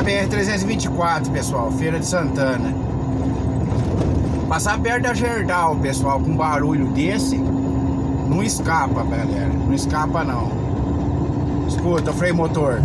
Pegar a BR-324, pessoal, Feira de Santana. Passar perto da Gerdau, pessoal, com um barulho desse, não escapa, galera. Não escapa, não. Escuta o freio motor.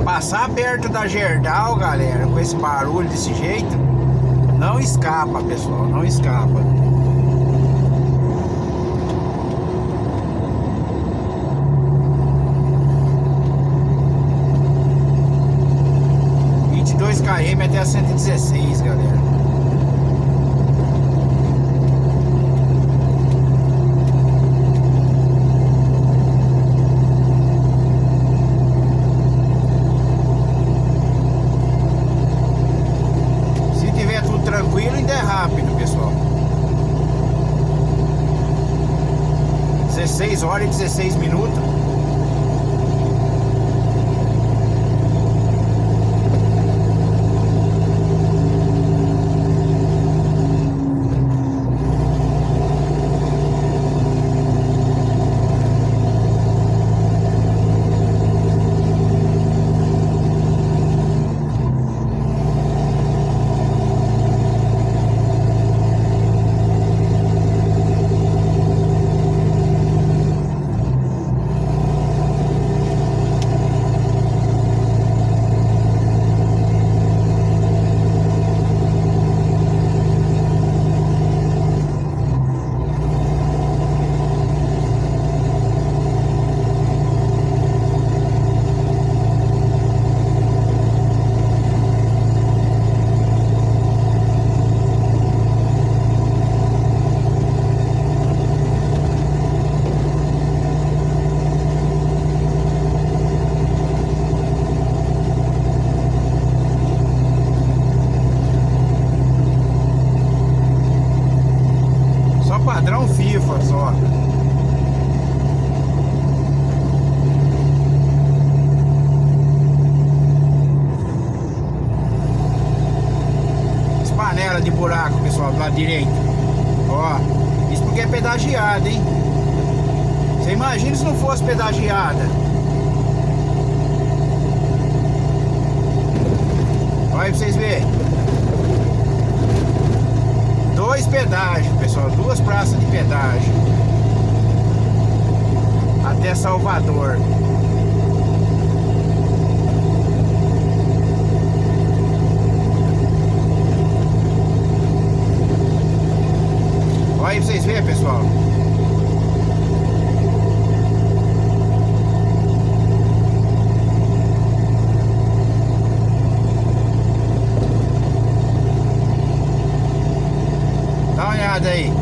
Passar perto da Gerdau, galera, com esse barulho desse jeito, não escapa, pessoal, não escapa. km até a 116, galera. Tranquilo, ainda é rápido, pessoal. 16 horas e 16 minutos. Padrão FIFA só. As panelas de buraco, pessoal, do lado direito. Ó, isso porque é pedagiada, hein? Você imagina se não fosse pedagiada. Olha pra vocês verem. 2 pedágios, pessoal, 2 praças de pedágio até Salvador. Olha aí pra vocês verem, pessoal. Dá uma olhada aí.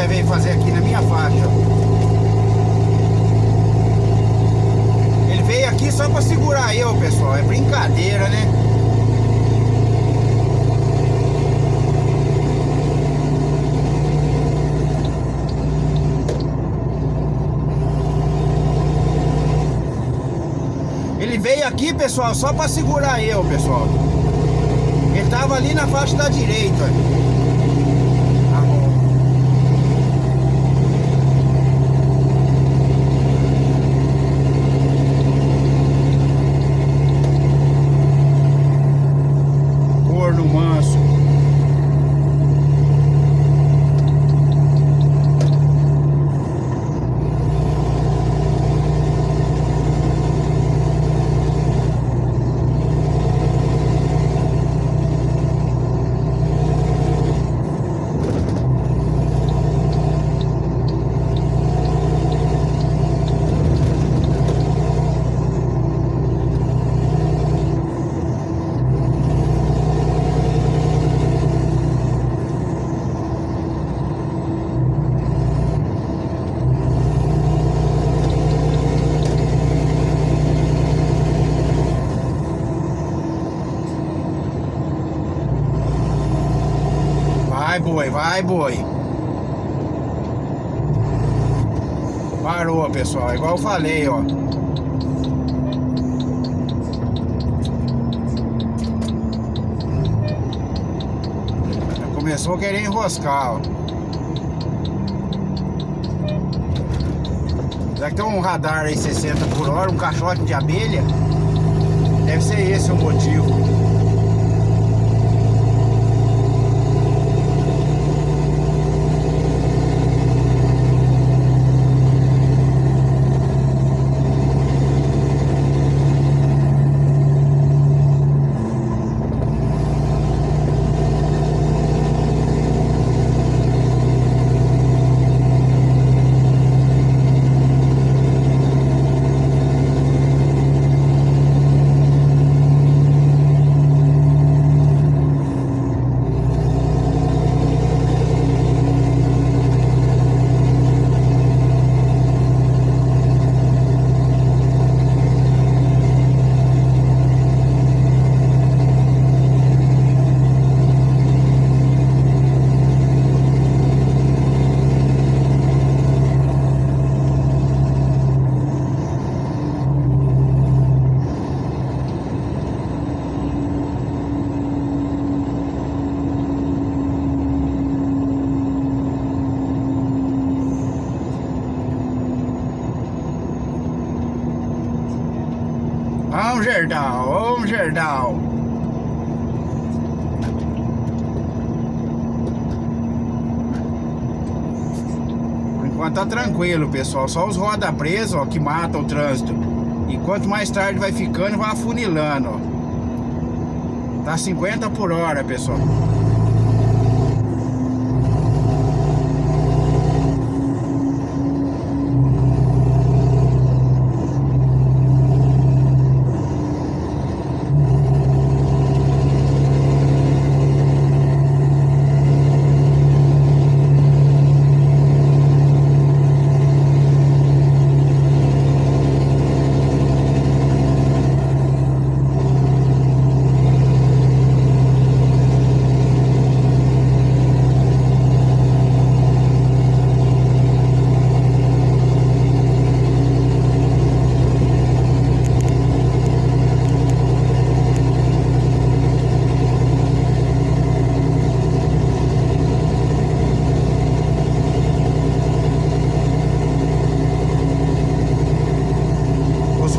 veio fazer aqui na minha faixa. Ele veio aqui só pra segurar eu, pessoal. É brincadeira, né? Ele veio aqui, pessoal, só pra segurar eu, pessoal. Ele tava ali na faixa da direita. Corno manso. Vai, boi. Parou, pessoal. Igual eu falei, ó. Começou a querer enroscar, ó. Será que tem um radar aí 60 por hora, um caixote de abelha? Deve ser esse o motivo. Vamos, Gerdau, vamos, Gerdau. Por enquanto tá tranquilo, pessoal. Só os roda presos, ó, que matam o trânsito. E quanto mais tarde vai ficando, vai afunilando, ó. Tá 50 por hora, pessoal.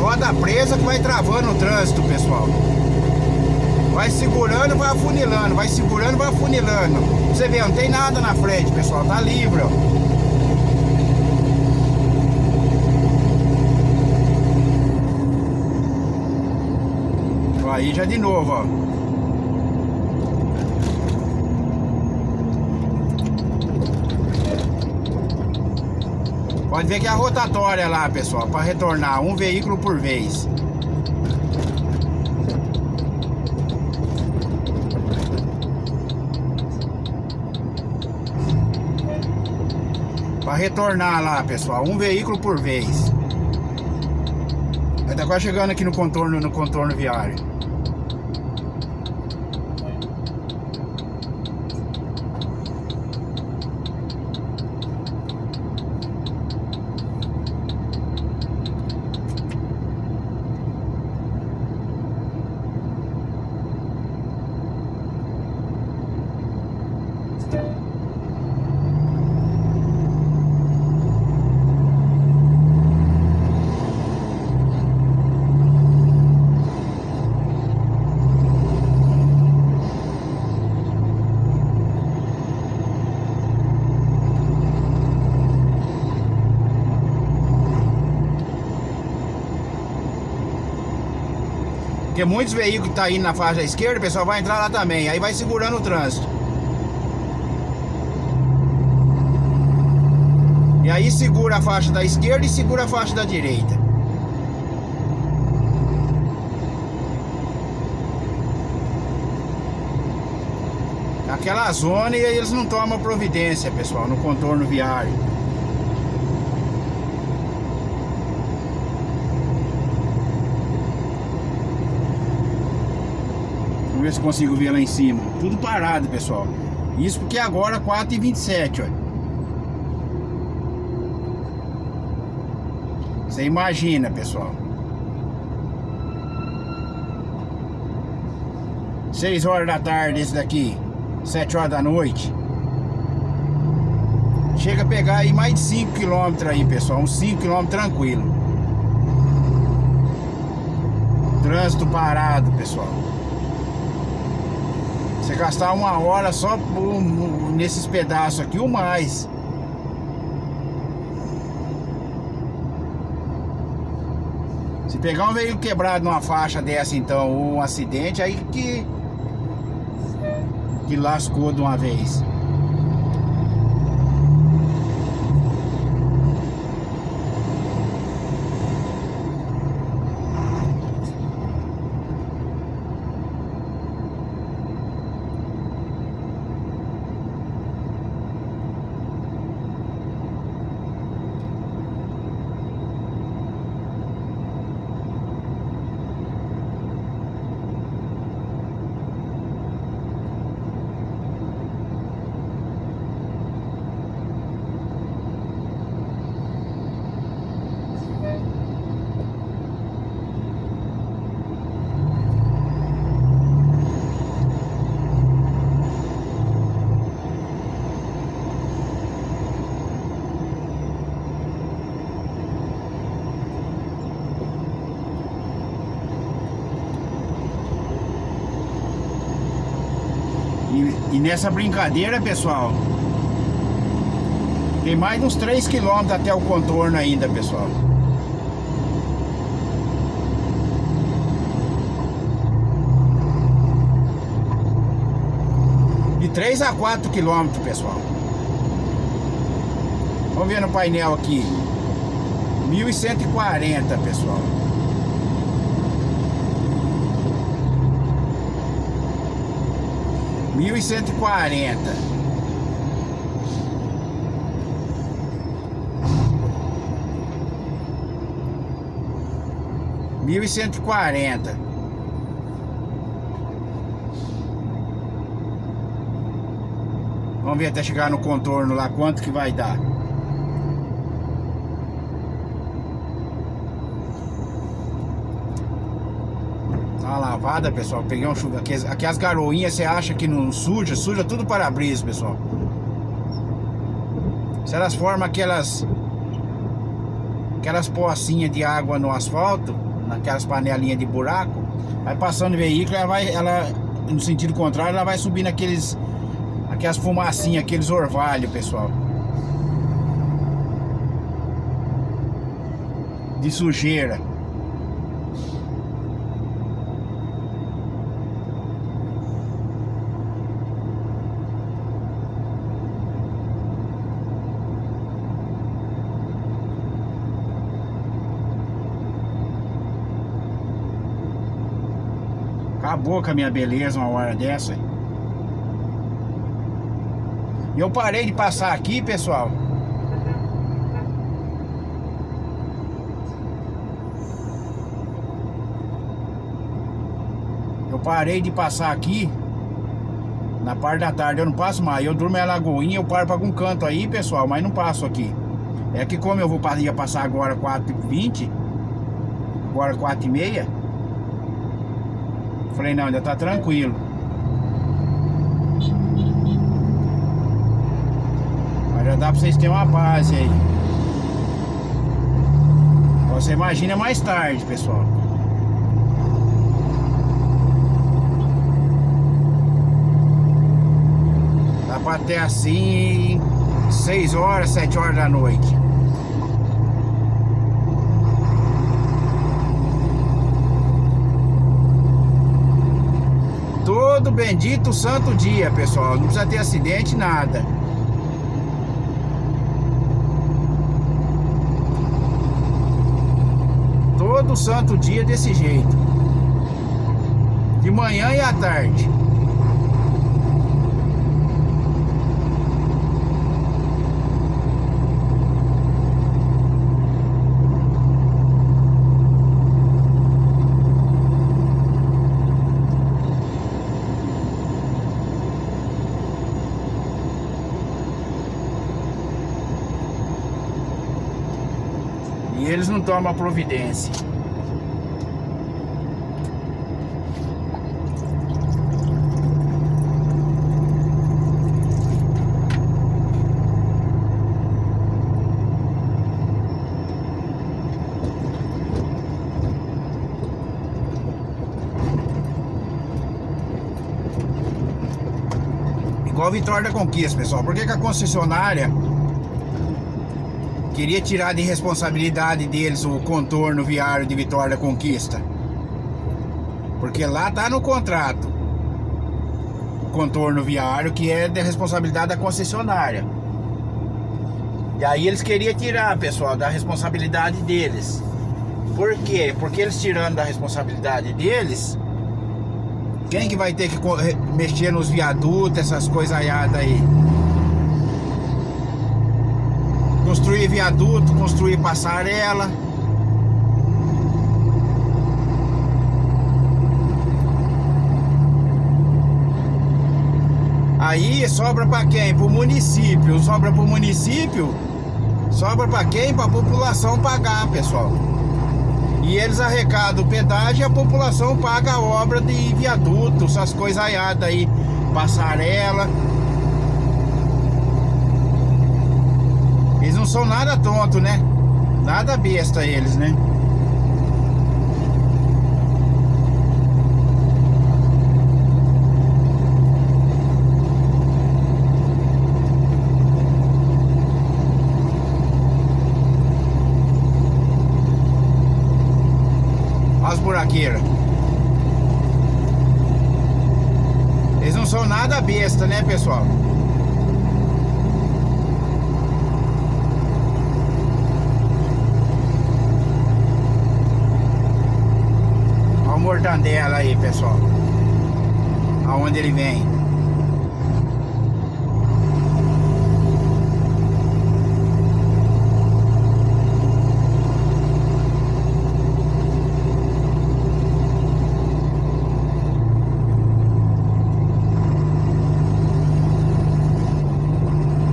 Roda presa que vai travando o trânsito, pessoal. Vai segurando, vai afunilando. Vai segurando, vai afunilando. Você vê, não tem nada na frente, pessoal. Tá livre, ó. Aí já de novo, ó. Pode ver que é a rotatória lá, pessoal, para retornar um veículo por vez. Pra retornar lá, pessoal, um veículo por vez. Aí tá quase chegando aqui no contorno viário. Porque muitos veículos que tá indo na faixa esquerda, o pessoal vai entrar lá também. Aí vai segurando o trânsito. E aí segura a faixa da esquerda e segura a faixa da direita. Aquela zona e aí eles não tomam providência, pessoal, no contorno viário. Vamos ver se consigo ver lá em cima. Tudo parado, pessoal. Isso porque agora 4h27, olha. Você imagina, pessoal. 6 horas da tarde esse daqui, 7 horas da noite. Chega a pegar aí mais de 5 km aí, pessoal. Uns 5 km tranquilo. Trânsito parado, pessoal. Você gastar 1 hora só nesses pedaços aqui ou mais. Se pegar um veículo quebrado numa faixa dessa, então, ou um acidente, aí que lascou de uma vez. E nessa brincadeira, pessoal, tem mais uns 3 km até o contorno ainda, pessoal. De 3 a 4 km, pessoal. Vamos ver no painel aqui. 1140, pessoal. Mil e 140. Mil e 140. Vamos ver até chegar no contorno lá quanto que vai dar. Uma lavada, pessoal. Peguei um chuva. Aqui as garoinhas, você acha que não suja? Suja tudo para-brisa, pessoal. Se elas formam aquelas pocinhas de água no asfalto, naquelas panelinhas de buraco, vai passando o veículo, ela no sentido contrário, ela vai subindo aquelas fumacinhas, aqueles orvalhos, pessoal, de sujeira. Acabou com a minha beleza uma hora dessa. E eu parei de passar aqui, pessoal, parei de passar aqui. Na parte da tarde eu não passo mais. Eu durmo em Alagoinha, eu paro pra algum canto aí, pessoal, mas não passo aqui. É que como eu ia passar agora 4h20, agora 4h30, falei, não, ainda tá tranquilo. Mas já dá pra vocês terem uma base aí. Você imagina mais tarde, pessoal. Dá pra ter assim 6 horas, 7 horas da noite. Todo bendito santo dia, pessoal. Não precisa ter acidente, nada. Todo santo dia desse jeito. De manhã e à tarde. E eles não tomam providência. Igual a Vitória da Conquista, pessoal. Por que que a concessionária queria tirar de responsabilidade deles o contorno viário de Vitória da Conquista? Porque lá tá no contrato o contorno viário, que é de responsabilidade da concessionária. E aí eles queriam tirar, pessoal, da responsabilidade deles. Por quê? Porque eles tirando da responsabilidade deles, quem que vai ter que mexer nos viadutos, essas coisaiadas aí? Construir viaduto, construir passarela. Aí sobra para quem? Para o município. Sobra para o município. Sobra para quem? Para a população pagar, pessoal. E eles arrecadam o pedágio e a população paga a obra de viaduto, essas coisaiadas aí, passarela. Eles não são nada tonto, né? Nada besta eles, né? As buraqueiras. Eles não são nada besta, né, pessoal? Olha o mortandela aí, pessoal. Aonde ele vem.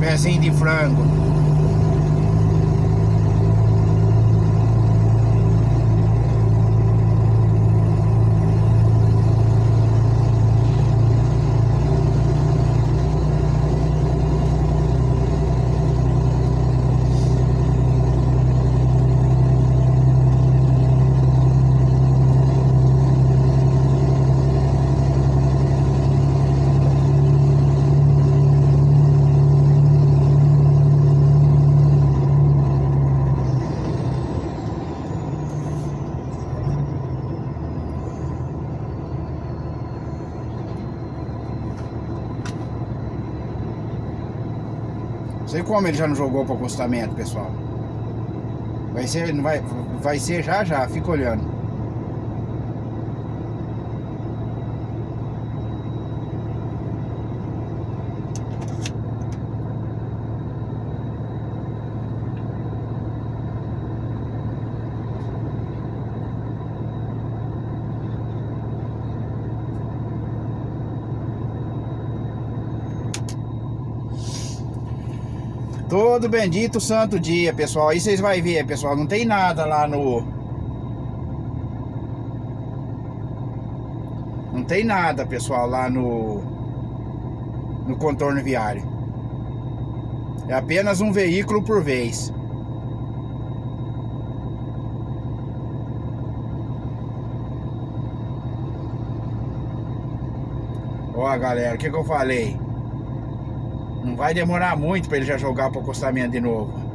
Pezinho de frango. Não sei como ele já não jogou para acostamento, pessoal. Vai ser, não vai ser já, fica olhando. Todo bendito santo dia, pessoal. Aí vocês vão ver, pessoal, não tem nada lá no... Não tem nada, pessoal, lá no contorno viário. É apenas um veículo por vez. Ó, galera, o que eu falei? Não vai demorar muito para ele já jogar para o acostamento de novo.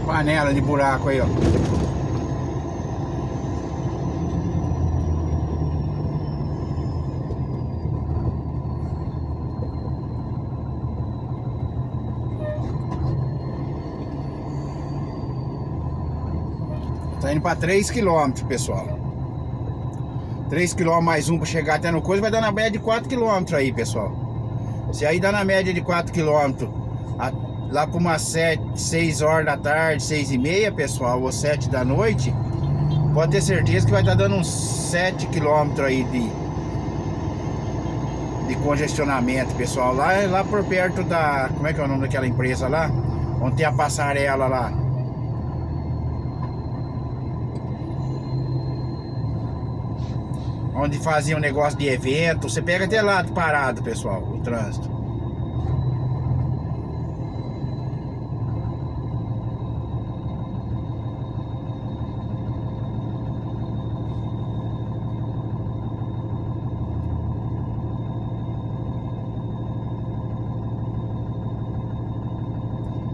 Panela de buraco aí, ó. Tá indo pra 3 km, pessoal. 3 km mais um pra chegar até no coisa, vai dar na média de 4 km aí, pessoal. Se aí dá na média de 4 km lá por umas 6 horas da tarde, 6h30, pessoal, ou 7 da noite, pode ter certeza que vai estar dando uns 7 km aí de congestionamento, pessoal. Lá por perto da... Como é que é o nome daquela empresa lá? Onde tem a passarela lá. Onde fazia um negócio de evento. Você pega até lá parado, pessoal, o trânsito.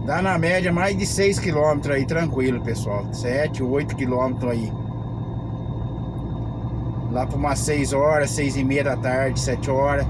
Dá na média mais de 6 km aí, tranquilo, pessoal. 7, 8 km aí. Lá por umas 6 horas, 6h30 da tarde, 7 horas.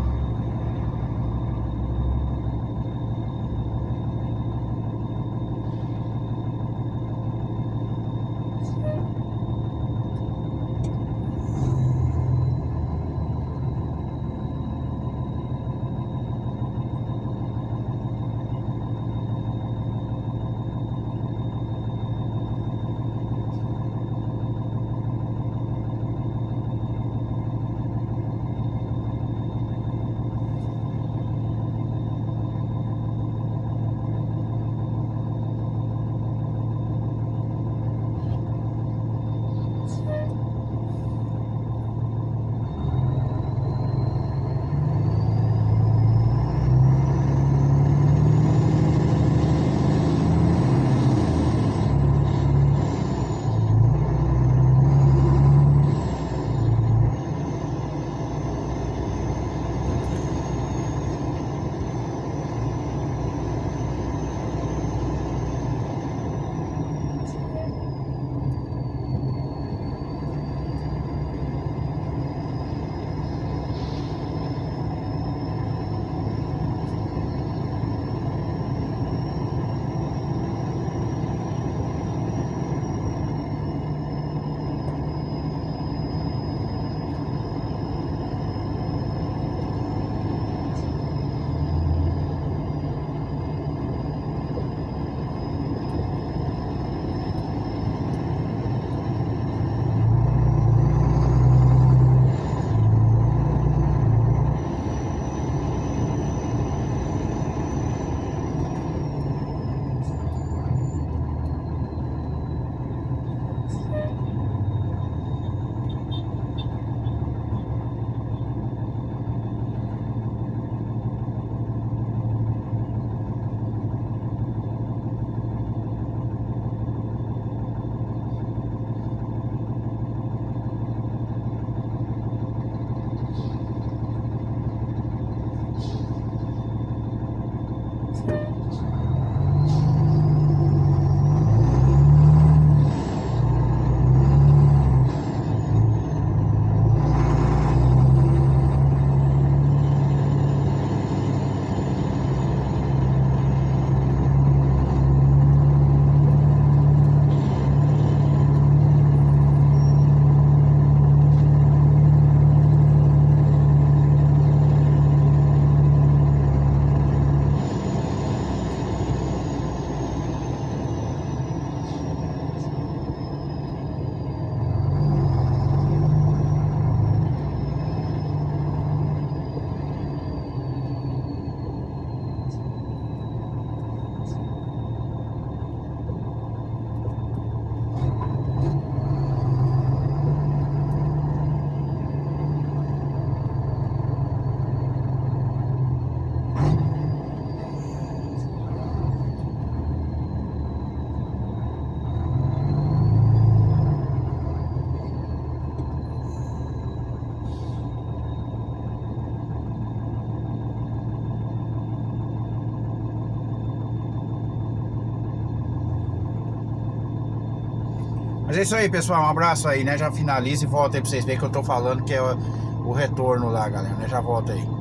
Mas é isso aí, pessoal. Um abraço aí, né? Já finaliza e volta aí pra vocês verem que eu tô falando que é o retorno lá, galera, né? Já volta aí.